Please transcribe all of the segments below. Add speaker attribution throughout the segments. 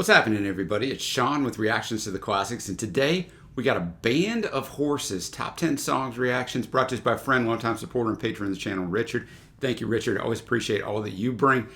Speaker 1: What's happening, everybody? It's Sean with Reactions to the Classics, and today we got a Band of Horses top 10 songs reactions brought to us by a friend, longtime supporter and patron of the channel, Richard. Thank you, Richard. I always appreciate all that you bring.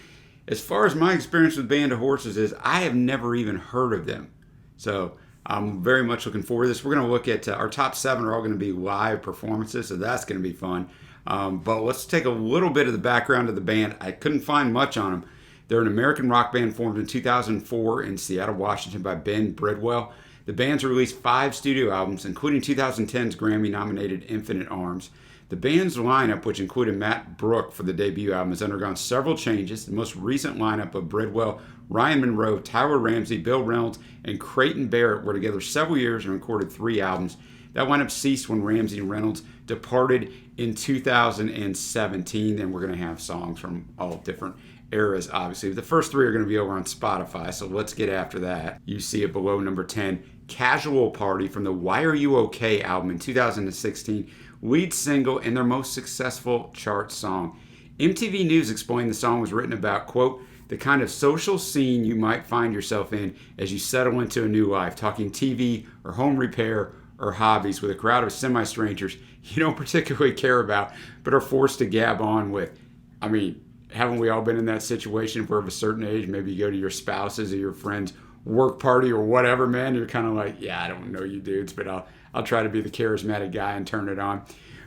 Speaker 1: As far as my experience with Band of Horses is, I have never even heard of them. So I'm very much looking forward to this. We're going to look at our top 7 are all going to be live performances, so that's going to be fun. But let's take a little bit of the background of the band. I couldn't find much on them. They're an American rock band formed in 2004 in Seattle, Washington by Ben Bridwell. The band's released 5 studio albums, including 2010's Grammy-nominated Infinite Arms. The band's lineup, which included Matt Brooke for the debut album, has undergone several changes. The most recent lineup of Bridwell, Ryan Monroe, Tyler Ramsey, Bill Reynolds, and Creighton Barrett were together several years and recorded 3 albums. That lineup ceased when Ramsey and Reynolds departed in 2017. Then we're going to have songs from all different eras, obviously. The first 3 are going to be over on Spotify, so let's get after that. You see it below number 10, Casual Party from the Why Are You OK album in 2016, lead single and their most successful chart song. MTV News explained the song was written about, quote, the kind of social scene you might find yourself in as you settle into a new life, talking TV or home repair or hobbies with a crowd of semi-strangers you don't particularly care about but are forced to gab on with. I mean, haven't we all been in that situation if we're of a certain age? Maybe you go to your spouse's or your friend's work party or whatever, man. You're kind of like, yeah, I don't know you dudes, but I'll try to be the charismatic guy and turn it on.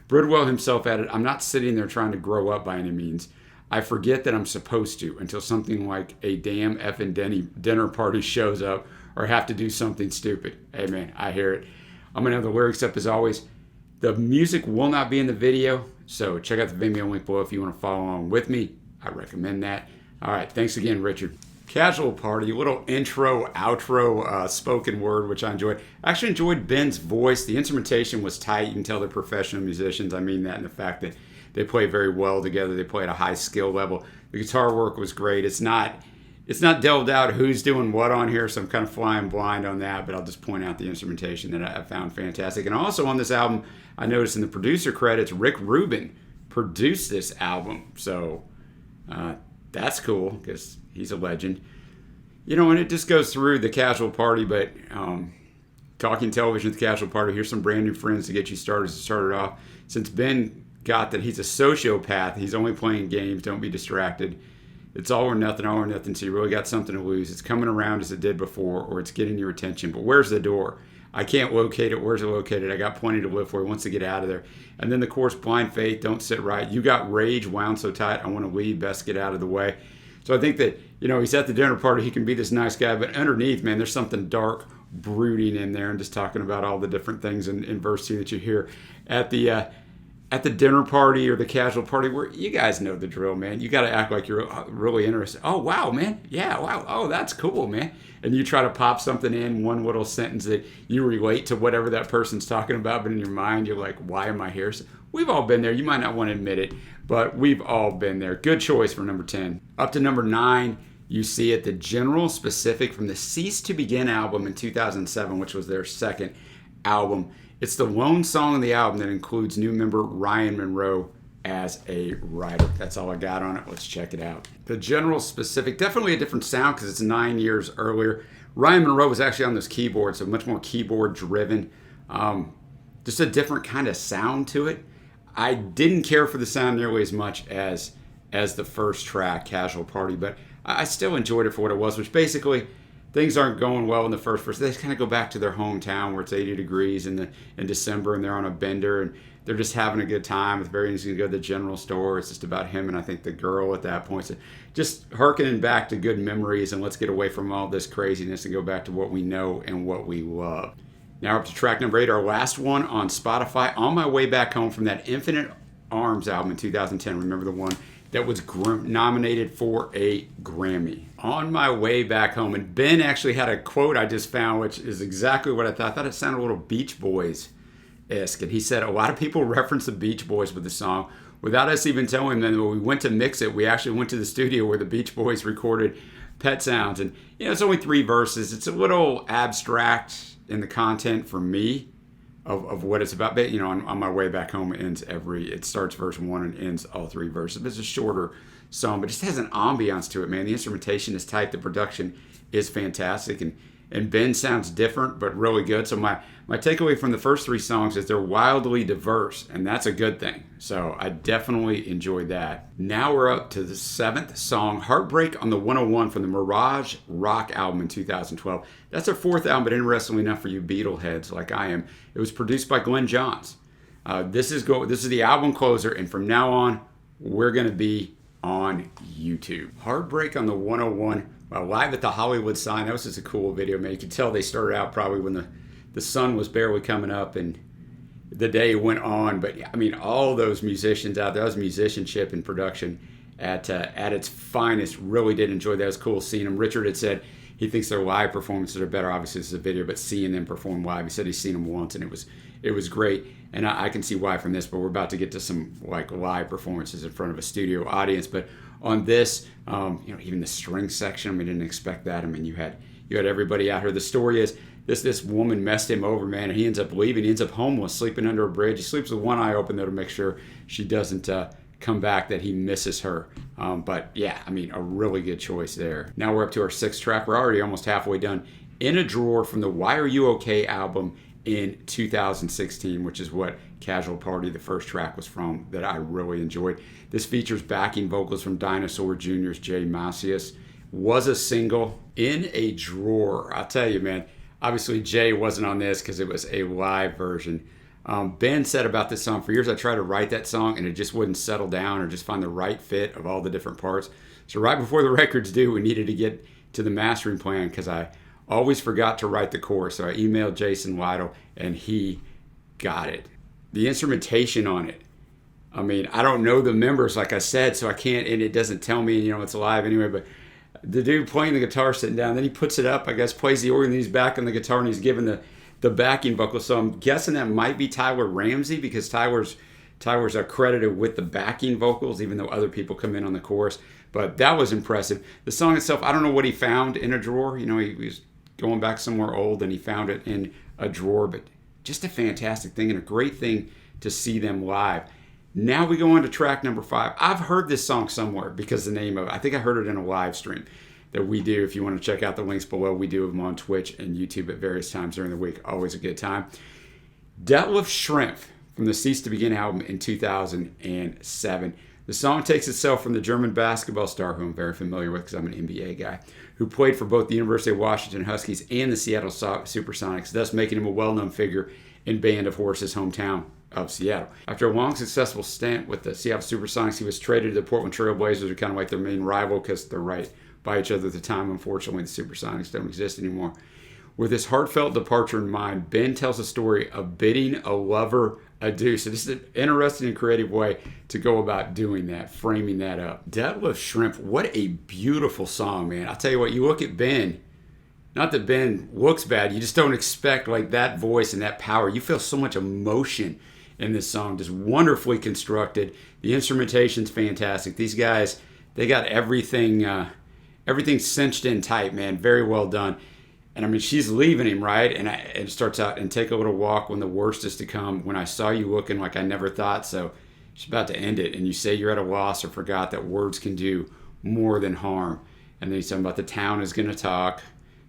Speaker 1: Bridwell himself added, I'm not sitting there trying to grow up by any means. I forget that I'm supposed to until something like a damn effing dinner party shows up or have to do something stupid. Hey, man, I hear it. I'm going to have the lyrics up as always. The music will not be in the video, so check out the Vimeo link below if you want to follow along with me. I recommend that. All right, thanks again, Richard. Casual Party, a little intro, outro, spoken word, which I enjoyed. I actually enjoyed Ben's voice. The instrumentation was tight. You can tell they're professional musicians. I mean that in the fact that they play very well together. They play at a high skill level. The guitar work was great. It's not delved out who's doing what on here, so I'm kind of flying blind on that, but I'll just point out the instrumentation that I found fantastic. And also on this album, I noticed in the producer credits, Rick Rubin produced this album. So that's cool because he's a legend. You know, and it just goes through the Casual Party, but talking television with the Casual Party, here's some brand new friends to get you started off. Since Ben got that he's a sociopath, he's only playing games, don't be distracted. It's all or nothing, so you really got something to lose. It's coming around as it did before, or it's getting your attention. But where's the door? I can't locate it. Where's it located? I got plenty to live for. He wants to get out of there. And then the chorus, blind faith, don't sit right. You got rage, wound so tight, I want to leave, best get out of the way. So I think that, you know, he's at the dinner party, he can be this nice guy, but underneath, man, there's something dark brooding in there, and just talking about all the different things in verse 2 that you hear at the dinner party or the casual party, where you guys know the drill, man. You got to act like you're really interested. Oh, wow, man. Yeah, wow. Oh, that's cool, man. And you try to pop something in, one little sentence that you relate to whatever that person's talking about, but in your mind, you're like, why am I here? So we've all been there. You might not want to admit it, but we've all been there. Good choice for number 10. Up to number 9, you see it, the General Specific from the Cease to Begin album in 2007, which was their second album. It's the lone song on the album that includes new member Ryan Monroe as a writer. That's all I got on it. Let's check it out. The General Specific, definitely a different sound because it's 9 years earlier. Ryan Monroe was actually on those keyboards, so much more keyboard driven. Just a different kind of sound to it. I didn't care for the sound nearly as much as the first track, Casual Party, but I still enjoyed it for what it was, which basically things aren't going well in the first verse. They kind of go back to their hometown where it's 80 degrees in December, and they're on a bender, and they're just having a good time. It's very easy to go to the general store. It's just about him and I think the girl at that point. So just hearkening back to good memories, and let's get away from all this craziness and go back to what we know and what we love. Now up to track number 8, our last one on Spotify, On My Way Back Home from that Infinite Arms album in 2010. Remember the one that was nominated for a Grammy. On My Way Back Home. And Ben actually had a quote I just found, which is exactly what I thought. I thought it sounded a little Beach Boys-esque. And he said, a lot of people reference the Beach Boys with the song without us even telling them. When we went to mix it, we actually went to the studio where the Beach Boys recorded Pet Sounds. And, you know, it's only 3 verses. It's a little abstract in the content for me of what it's about. But, you know, on My Way Back Home, it starts verse 1 and ends all 3 verses. But it's a shorter song, but it just has an ambiance to it, man. The instrumentation is tight. The production is fantastic, and Ben sounds different but really good. So my takeaway from the first 3 songs is they're wildly diverse, and that's a good thing. So I definitely enjoyed that. Now we're up to the 7th song, Heartbreak on the 101 from the Mirage Rock album in 2012. That's their 4th album, but interestingly enough for you Beatle heads like I am, it was produced by Glenn Johns. This is the album closer, and from now on, we're going to be on YouTube. Heartbreak on the 101, live at the Hollywood sign. That was just a cool video, man. You can tell they started out probably when the sun was barely coming up and the day went on. But I mean, all those musicians out there, that was musicianship and production at its finest. Really did enjoy that. It was cool seeing them. Richard had said he thinks their live performances are better. Obviously, this is a video, but seeing them perform live, he said he's seen them once and it was great. And I can see why from this, but we're about to get to some like live performances in front of a studio audience. But on this, even the string section, I mean, didn't expect that. I mean, you had everybody out here. The story is this woman messed him over, man, and he ends up leaving. He ends up homeless, sleeping under a bridge. He sleeps with one eye open though to make sure she doesn't come back, that he misses her. But yeah, I mean, a really good choice there. Now we're up to our 6th track. We're already almost halfway done. In a Drawer from the Why Are You OK album in 2016, which is what Casual Party, the first track, was from, that I really enjoyed. This features backing vocals from Dinosaur Jr.'s Jay Macias. Was a single. In a Drawer. I'll tell you, man, obviously Jay wasn't on this because it was a live version. Ben said about this song, for years I tried to write that song and it just wouldn't settle down or just find the right fit of all the different parts. So right before the record's due, we needed to get to the mastering plan because I always forgot to write the chorus. So I emailed Jason Lytle and he got it. The instrumentation on it, I mean, I don't know the members, like I said, so I can't, and it doesn't tell me, it's live anyway, but the dude playing the guitar sitting down, then he puts it up, I guess, plays the organ, then he's back on the guitar and he's giving the backing vocal. So I'm guessing that might be Tyler Ramsey because Tyler's credited with the backing vocals, even though other people come in on the chorus. But that was impressive. The song itself, I don't know what he found in a drawer. He was going back somewhere old and he found it in a drawer, but just a fantastic thing and a great thing to see them live. Now we go on to track number 5. I've heard this song somewhere because the name of it, I think I heard it in a live stream that we do. If you want to check out the links below, we do them on Twitch and YouTube at various times during the week. Always a good time. Detlef Schrempf from the Cease to Begin album in 2007. The song takes itself from the German basketball star, who I'm very familiar with because I'm an NBA guy, who played for both the University of Washington Huskies and the Seattle Supersonics, thus making him a well-known figure in Band of Horses' hometown of Seattle. After a long successful stint with the Seattle Supersonics, he was traded to the Portland Trail Blazers, who are kind of like their main rival because they're right by each other at the time. Unfortunately, the Supersonics don't exist anymore. With his heartfelt departure in mind, Ben tells a story of bidding a lover adieu. So this is an interesting and creative way to go about doing that, framing that up. Detlef Schrempf, what a beautiful song, man. I'll tell you what, you look at Ben, not that Ben looks bad, you just don't expect like that voice and that power. You feel so much emotion in this song, just wonderfully constructed. The instrumentation's fantastic. These guys, they got everything cinched in tight, man. Very well done. And I mean, she's leaving him, right? And it starts out, and take a little walk when the worst is to come. When I saw you looking like I never thought so. She's about to end it. And you say you're at a loss or forgot that words can do more than harm. And then he's talking about the town is going to talk,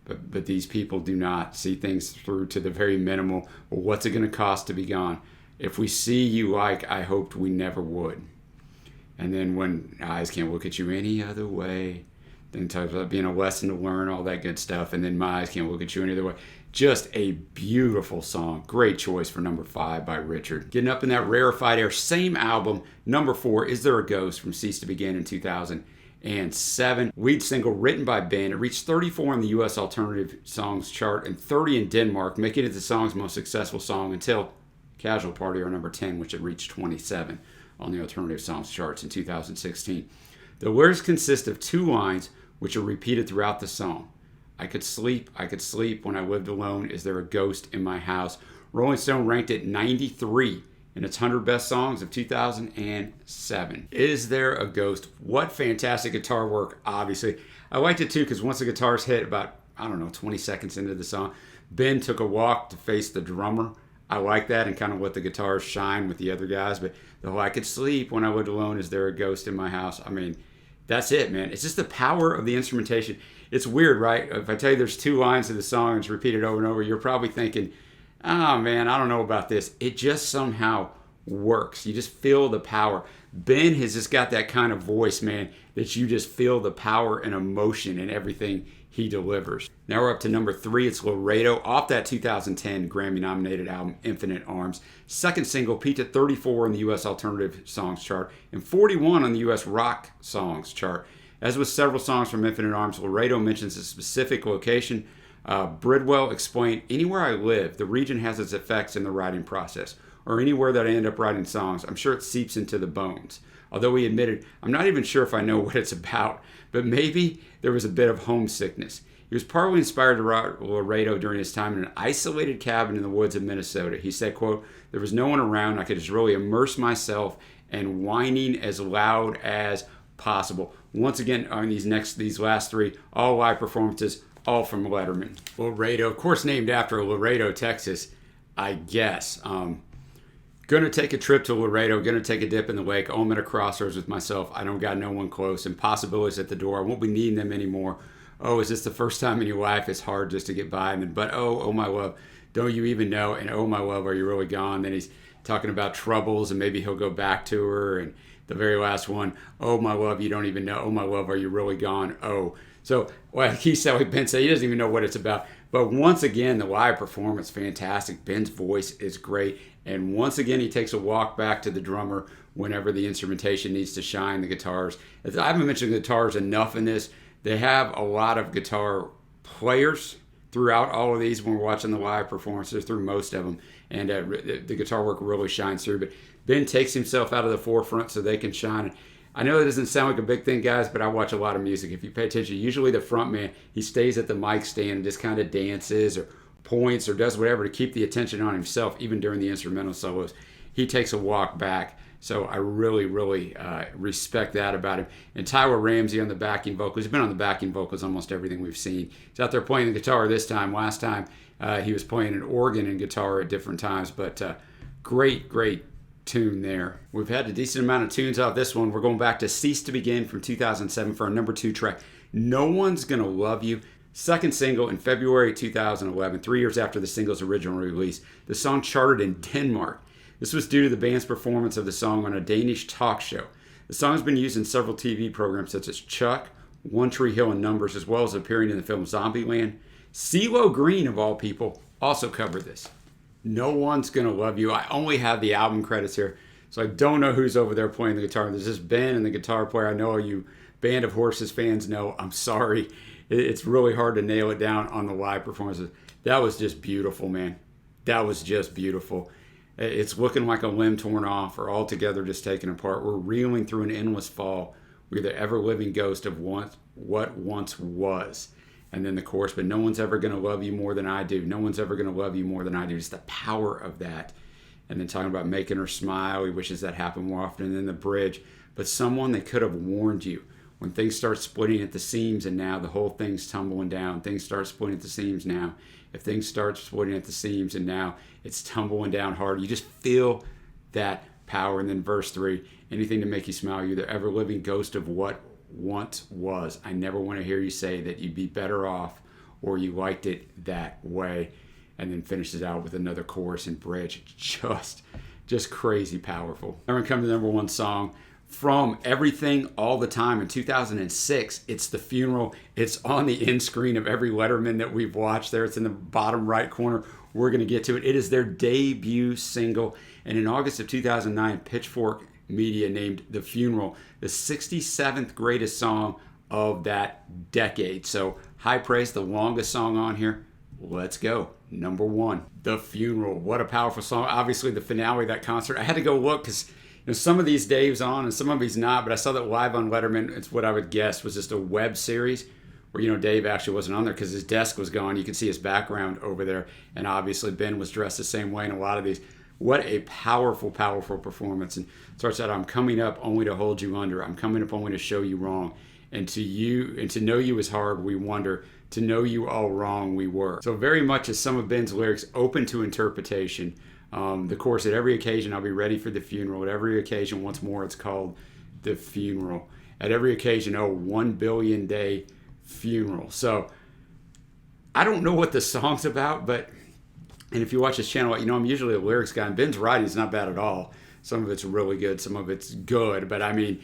Speaker 1: but these people do not see things through to the very minimal. Well, what's it going to cost to be gone? If we see you like I hoped we never would. And then when eyes can't look at you any other way. Then talks about being a lesson to learn, all that good stuff. And then my eyes can't look at you any other way. Just a beautiful song. Great choice for number 5 by Richard. Getting up in that rarefied air, same album. Number 4, Is There a Ghost from Cease to Begin in 2007. Lead single written by Ben. It reached 34 on the U.S. Alternative Songs chart and 30 in Denmark, making it the song's most successful song until Casual Party, or number 10, which it reached 27 on the Alternative Songs charts in 2016. The lyrics consist of 2 lines which are repeated throughout the song. I could sleep when I lived alone. Is there a ghost in my house? Rolling Stone ranked it 93 in its 100 best songs of 2007. Is There a Ghost? What fantastic guitar work, obviously. I liked it too because once the guitars hit about, 20 seconds into the song, Ben took a walk to face the drummer. I like that and kind of let the guitars shine with the other guys. But the whole I could sleep when I lived alone. Is there a ghost in my house? I mean, That's it, man. It's just the power of the instrumentation. It's weird, right? If I tell you there's 2 lines of the song and it's repeated over and over, you're probably thinking, oh man, I don't know about this. It just somehow works. You just feel the power. Ben has just got that kind of voice, man, that you just feel the power and emotion in everything he delivers. Now we're up to number 3. It's Laredo off that 2010 Grammy-nominated album Infinite Arms. Second single, peaked at 34 on the U.S. Alternative Songs chart and 41 on the U.S. Rock Songs chart. As with several songs from Infinite Arms, Laredo mentions a specific location. Bridwell explained, anywhere I live, the region has its effects in the writing process, or anywhere that I end up writing songs, I'm sure it seeps into the bones. Although he admitted, I'm not even sure if I know what it's about, but maybe there was a bit of homesickness. He was partly inspired to write Laredo during his time in an isolated cabin in the woods of Minnesota. He said, quote, there was no one around. I could just really immerse myself and whining as loud as possible. Once again, on these last 3, all live performances, all from Letterman. Laredo, of course, named after Laredo, Texas, I guess. Going to take a trip to Laredo, going to take a dip in the lake. Oh, I'm at a crossroads with myself. I don't got no one close. Impossibilities at the door. I won't be needing them anymore. Oh, is this the first time in your life it's hard just to get by? And then, but oh my love, don't you even know? And oh my love, are you really gone? Then he's talking about troubles and maybe he'll go back to her. And the very last one, oh my love, you don't even know. Oh my love, are you really gone? Oh. So like he said, like Ben said, he doesn't even know what it's about. But once again, the live performance, fantastic. Ben's voice is great. And once again, he takes a walk back to the drummer whenever the instrumentation needs to shine, the guitars. I haven't mentioned guitars enough in this. They have a lot of guitar players throughout all of these when we're watching the live performances, through most of them. And the guitar work really shines through. But Ben takes himself out of the forefront so they can shine. I know that doesn't sound like a big thing, guys, but I watch a lot of music. If you pay attention, usually the front man, he stays at the mic stand and just kind of dances or points or does whatever to keep the attention on himself, even during the instrumental solos. He takes a walk back. So I really, really respect that about him. And Tyler Ramsey on the backing vocals. He's been on the backing vocals almost everything we've seen. He's out there playing the guitar this time. Last time he was playing an organ and guitar at different times. But great tune there. We've had a decent amount of tunes off this one. We're going back to Cease to Begin from 2007 for our number 2 track, No One's Gonna Love You. Second single in February 2011, 3 years after the single's original release. The song charted in Denmark. This was due to the band's performance of the song on a Danish talk show. The song has been used in several TV programs such as Chuck, One Tree Hill, and Numbers, as well as appearing in the film Zombieland. CeeLo Green, of all people, also covered this. No One's Gonna Love You. I only have the album credits here, so I don't know who's over there playing the guitar. There's just Ben and the guitar player. I know you Band of Horses fans know. I'm sorry. It's really hard to nail it down on the live performances. That was just beautiful, man. That was just beautiful. It's looking like a limb torn off or altogether just taken apart. We're reeling through an endless fall. We're the ever-living ghost of what once was. And then the chorus, but no one's ever going to love you more than I do. No one's ever going to love you more than I do. Just the power of that. And then talking about making her smile. He wishes that happened more often. And then the bridge. But someone that could have warned you. When things start splitting at the seams and now the whole thing's tumbling down. Things start splitting at the seams now. If things start splitting at the seams and now it's tumbling down hard. You just feel that power. And then verse 3. Anything to make you smile. You're the ever-living ghost of what once was. I never want to hear you say that you'd be better off or you liked it that way. And then finishes out with another chorus and bridge. Just crazy powerful. Now we're coming to the number 1 song from Everything All the Time in 2006. It's The Funeral. It's on the end screen of every Letterman that we've watched there. It's in the bottom right corner. We're going to get to it. It is their debut single. And in August of 2009, Pitchfork Media named The Funeral the 67th greatest song of that decade. So high praise, the longest song on here. Let's go. Number 1, The Funeral. What a powerful song. Obviously the finale of that concert. I had to go look because some of these Dave's on and some of these not, but I saw that Live on Letterman, it's what I would guess was just a web series where, Dave actually wasn't on there because his desk was gone. You can see his background over there. And obviously Ben was dressed the same way in a lot of these. What a powerful, powerful performance. And starts out, I'm coming up only to hold you under. I'm coming up only to show you wrong. And to know you is hard, we wonder. To know you all wrong, we were. So very much as some of Ben's lyrics, open to interpretation. The chorus, at every occasion, I'll be ready for the funeral. At every occasion, once more, it's called The Funeral. at every occasion, oh, 1 billion day funeral. So I don't know what the song's about, and if you watch this channel, you know I'm usually a lyrics guy, and Ben's writing is not bad at all. Some of it's really good, some of it's good, but I mean,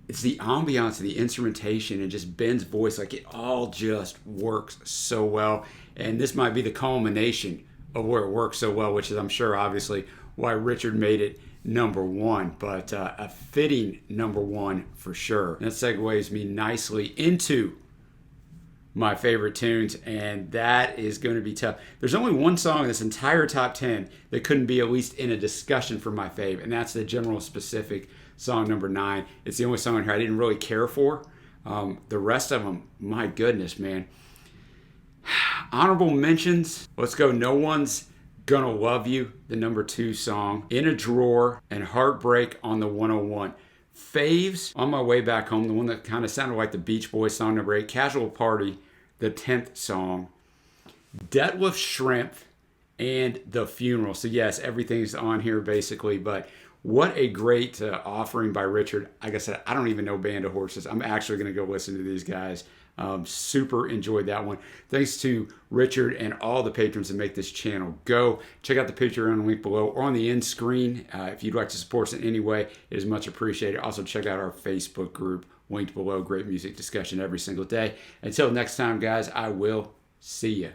Speaker 1: it's the ambiance, the instrumentation, and just Ben's voice. Like, it all just works so well. And this might be the culmination of where it works so well, which is, I'm sure, obviously, why Richard made it #1. But a fitting #1 for sure. And that segues me nicely into my favorite tunes, and that is going to be tough. There's only one song in this entire top 10 that couldn't be at least in a discussion for my fave, and that's the General Specific song #9. It's the only song in here I didn't really care for. The rest of them, my goodness, man. Honorable mentions. Let's go No One's Gonna Love You, the #2 song. In a Drawer and Heartbreak on the 101. Faves, On My Way Back Home, the one that kind of sounded like the Beach Boys song #8. Casual Party, the 10th song. Deadlift Shrimp and The Funeral. So yes, everything's on here basically, but what a great offering by Richard. Like I said, I don't even know Band of Horses. I'm actually going to go listen to these guys. Super enjoyed that one. Thanks to Richard and all the patrons that make this channel go. Check out the Patreon link below or on the end screen. If you'd like to support us in any way, it is much appreciated. Also, check out our Facebook group linked below. Great music discussion every single day. Until next time, guys, I will see you.